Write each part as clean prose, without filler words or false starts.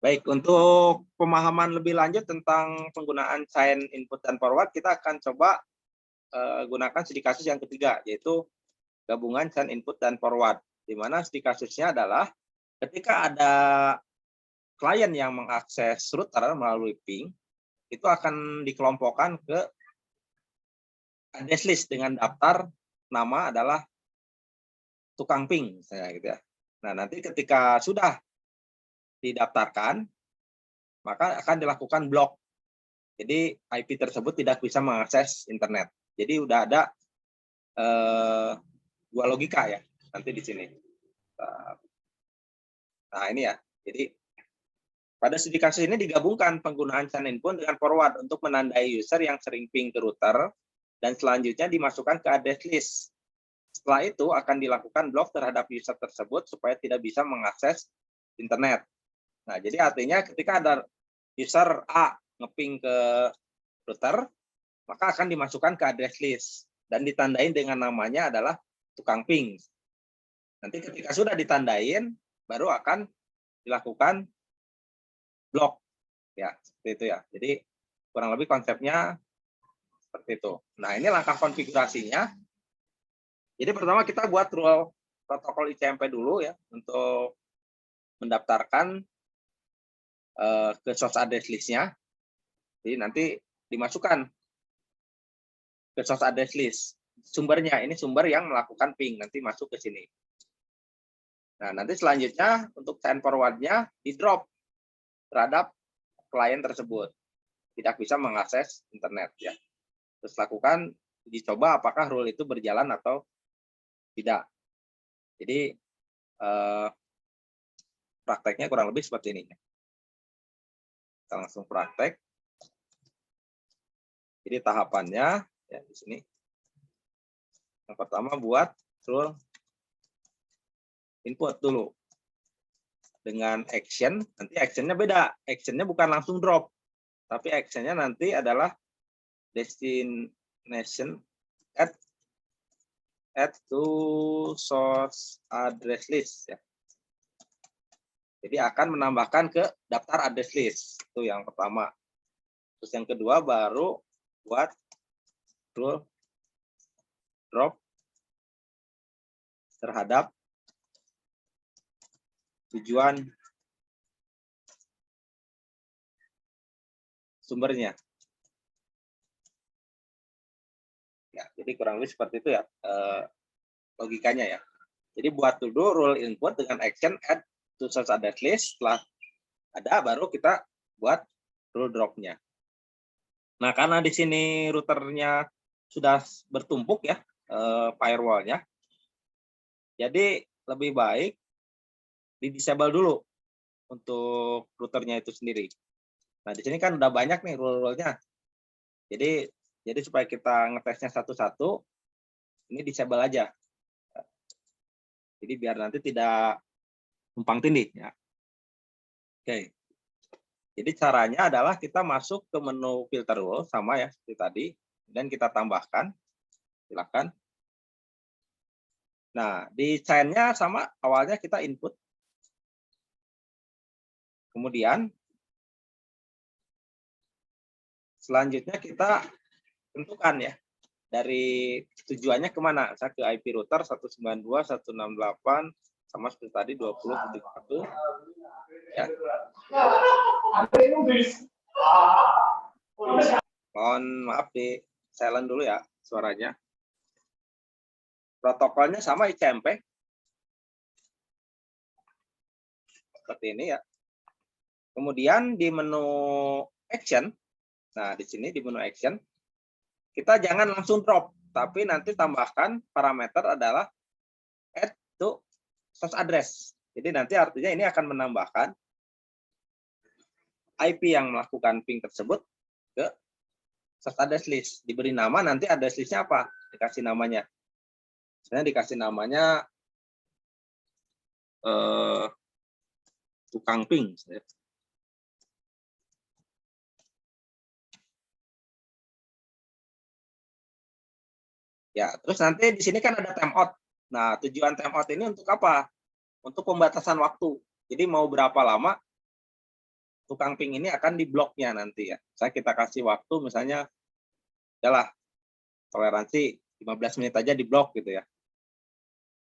Baik, untuk pemahaman lebih lanjut tentang penggunaan sign input dan forward, kita akan coba gunakan studi kasus yang ketiga, yaitu gabungan sign input dan forward. Di mana studi kasusnya adalah ketika ada klien yang mengakses router melalui ping, itu akan dikelompokkan ke address list dengan daftar nama adalah tukang ping, misalnya gitu ya. Nah, nanti ketika sudah didaftarkan, maka akan dilakukan blok. Jadi IP tersebut tidak bisa mengakses internet. Jadi udah ada dua logika ya nanti di sini. Nah ini ya. Jadi pada studi kasus ini digabungkan penggunaan sign input dengan forward untuk menandai user yang sering ping ke router dan selanjutnya dimasukkan ke address list. Setelah itu akan dilakukan blok terhadap user tersebut supaya tidak bisa mengakses internet. Nah, jadi artinya ketika ada user A ngeping ke router, maka akan dimasukkan ke address list dan ditandain dengan namanya adalah tukang ping. Nanti ketika sudah ditandain, baru akan dilakukan blok. Ya, seperti itu ya. Jadi kurang lebih konsepnya seperti itu. Nah, ini langkah konfigurasinya. Jadi pertama kita buat rule protokol ICMP dulu ya untuk mendaftarkan ke source address list-nya. Jadi nanti dimasukkan ke source address list. Sumbernya, ini sumber yang melakukan ping, nanti masuk ke sini. Nah, nanti selanjutnya untuk sign forward-nya di-drop terhadap klien tersebut. Tidak bisa mengakses internet ya. Terus lakukan dicoba apakah rule itu berjalan atau tidak. Jadi prakteknya kurang lebih seperti ini. Kita langsung praktek. Jadi tahapannya ya di sini. Yang pertama buat rule input dulu dengan action. Nanti actionnya beda. Actionnya bukan langsung drop, tapi actionnya nanti adalah destination add to source address list ya. Jadi akan menambahkan ke daftar address list. Itu yang pertama. Terus yang kedua baru buat rule drop terhadap tujuan sumbernya. Ya, jadi kurang lebih seperti itu ya logikanya ya. Jadi buat dulu rule input dengan action add to source address list. Setelah ada baru kita buat rule drop-nya. Nah, karena di sini routernya sudah bertumpuk ya firewall-nya. Jadi lebih baik di-disable dulu untuk routernya itu sendiri. Nah, di sini kan udah banyak nih rule-rule-nya. Jadi supaya kita ngetesnya satu-satu, ini disable aja. Jadi biar nanti tidak tumpang tindih ya. Oke. Jadi caranya adalah kita masuk ke menu filter rule sama ya seperti tadi dan kita tambahkan. Silakan. Nah, di sign-nya sama awalnya kita input. Kemudian selanjutnya kita tentukan ya dari tujuannya kemana. Saya ke IP router 192.168 sama seperti tadi 20.1 ya. Mohon maaf di silent dulu ya suaranya. Protokolnya sama ICMP seperti ini ya. Kemudian di menu action, nah di sini di menu action kita jangan langsung drop, tapi nanti tambahkan parameter adalah add to source address. Jadi nanti artinya ini akan menambahkan IP yang melakukan ping tersebut ke source address list. Diberi nama, nanti address listnya apa? Dikasih namanya. Misalnya dikasih namanya tukang ping. Ya, terus nanti di sini kan ada timeout. Nah, tujuan timeout ini untuk apa? Untuk pembatasan waktu. Jadi mau berapa lama tukang ping ini akan dibloknya nanti ya. Saya kita kasih waktu misalnya, adalah toleransi 15 menit aja diblok gitu ya.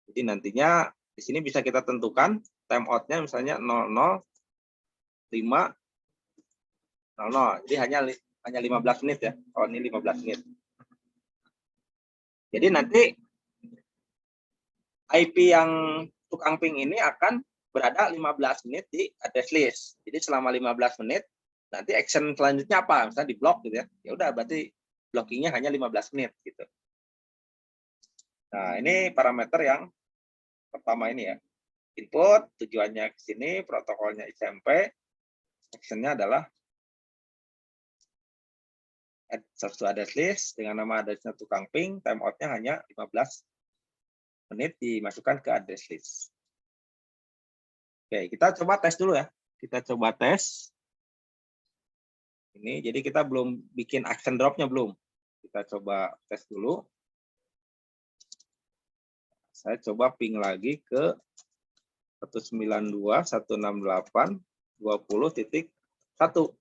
Jadi nantinya di sini bisa kita tentukan timeout-nya misalnya 005 00. Jadi hanya 15 menit ya. Kalau ini 15 menit. Jadi nanti IP yang tukang ping ini akan berada 15 menit di address list. Jadi selama 15 menit nanti action selanjutnya apa? Misalnya di blok gitu ya. Ya udah berarti blockingnya hanya 15 menit gitu. Nah, ini parameter yang pertama ini ya. Input tujuannya ke sini, protokolnya XMP, actionnya adalah add source to address list dengan nama addressnya tukang ping, timeoutnya hanya 15 menit dimasukkan ke address list. Oke, kita coba tes dulu ya. Kita coba tes. Ini, jadi kita belum bikin action drop-nya belum. Kita coba tes dulu. Saya coba ping lagi ke 192.168.20.1.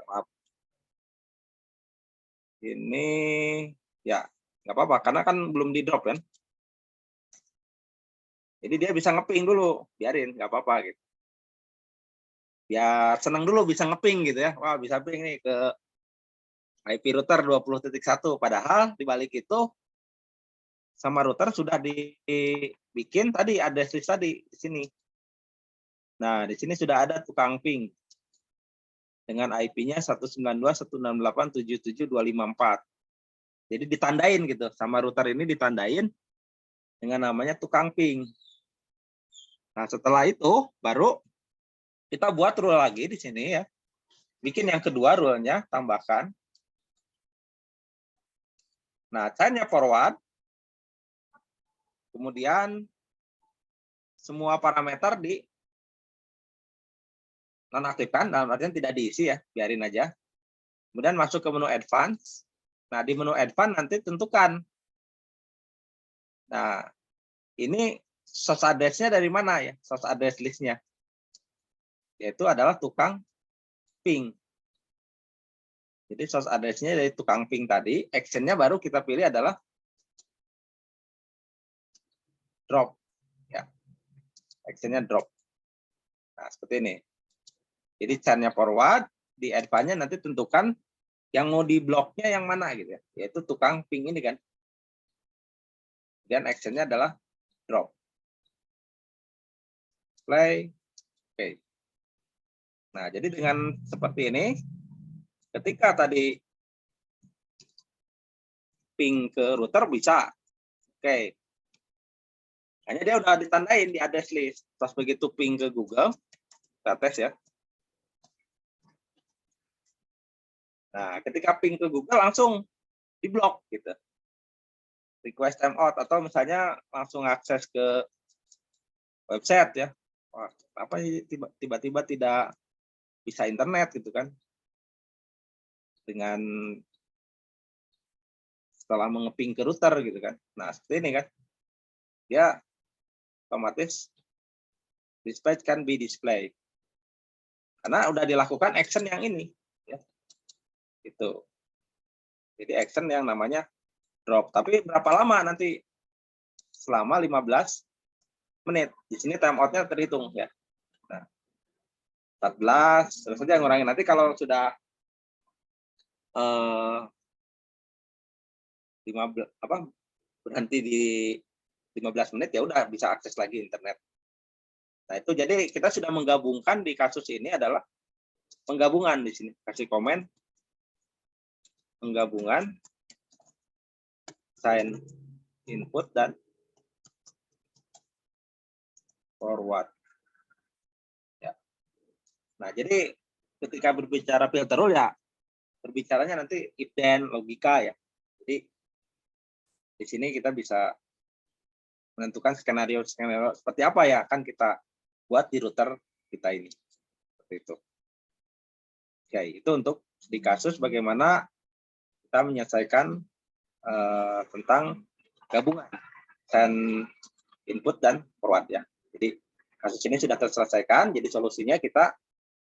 Maaf. Ini ya nggak apa-apa karena kan belum di drop kan. Jadi dia bisa ngeping dulu, biarin nggak apa-apa gitu. Biar seneng dulu bisa ngeping gitu ya. Wah, bisa ping nih ke IP router 20.1. Padahal di balik itu sama router sudah dibikin tadi address list tadi di sini. Nah, di sini sudah ada tukang ping dengan IP-nya 192.168.77.254. Jadi ditandain gitu, sama router ini ditandain dengan namanya tukang ping. Nah, setelah itu baru kita buat rule lagi di sini ya. Bikin yang kedua rule-nya, tambahkan. Nah, caranya forward. Kemudian semua parameter di nonaktifkan, dalam artian tidak diisi ya, biarin aja. Kemudian masuk ke menu advance. Nah, di menu advance nanti tentukan. Nah, ini source address-nya dari mana ya? Source address list-nya. Yaitu adalah tukang ping. Jadi source address-nya dari tukang ping tadi, action-nya baru kita pilih adalah drop. Ya. Action-nya drop. Nah, seperti ini. Jadi char-nya forward, di advance-nya nanti tentukan yang mau di bloknya yang mana gitu ya. Yaitu tukang ping ini kan. Dan action-nya adalah drop. Play. Oke. Nah, jadi dengan seperti ini, ketika tadi ping ke router bisa. Oke. Hanya dia udah ditandain di address list. Pas begitu ping ke Google, kita tes ya. Nah, ketika ping ke Google langsung diblok gitu. Request timeout atau misalnya langsung akses ke website ya. Wah, apa tiba-tiba tidak bisa internet gitu kan. Dengan setelah mengeping ke router gitu kan. Nah, seperti ini kan. Dia otomatis dispatch can be display. Karena udah dilakukan action yang ini ya. Itu. Jadi action yang namanya drop. Tapi berapa lama nanti? Selama 15 menit. Di sini timeout-nya terhitung ya. Nah, 14 terus saja ngurangin. Nanti kalau sudah 15 berhenti di 15 menit ya udah bisa akses lagi internet. Nah, itu jadi kita sudah menggabungkan di kasus ini adalah penggabungan di sini. Kasih komen penggabungan sign input dan forward. Ya. Nah, jadi ketika berbicara filter rule ya berbicaranya nanti if then logika ya. Jadi di sini kita bisa menentukan skenario seperti apa ya akan kita buat di router kita ini. Seperti itu. Oke, itu untuk di kasus bagaimana kita menyelesaikan tentang gabungan sign input dan forward ya. Jadi Kasus ini sudah terselesaikan, jadi solusinya kita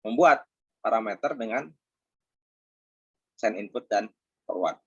membuat parameter dengan send input dan forward.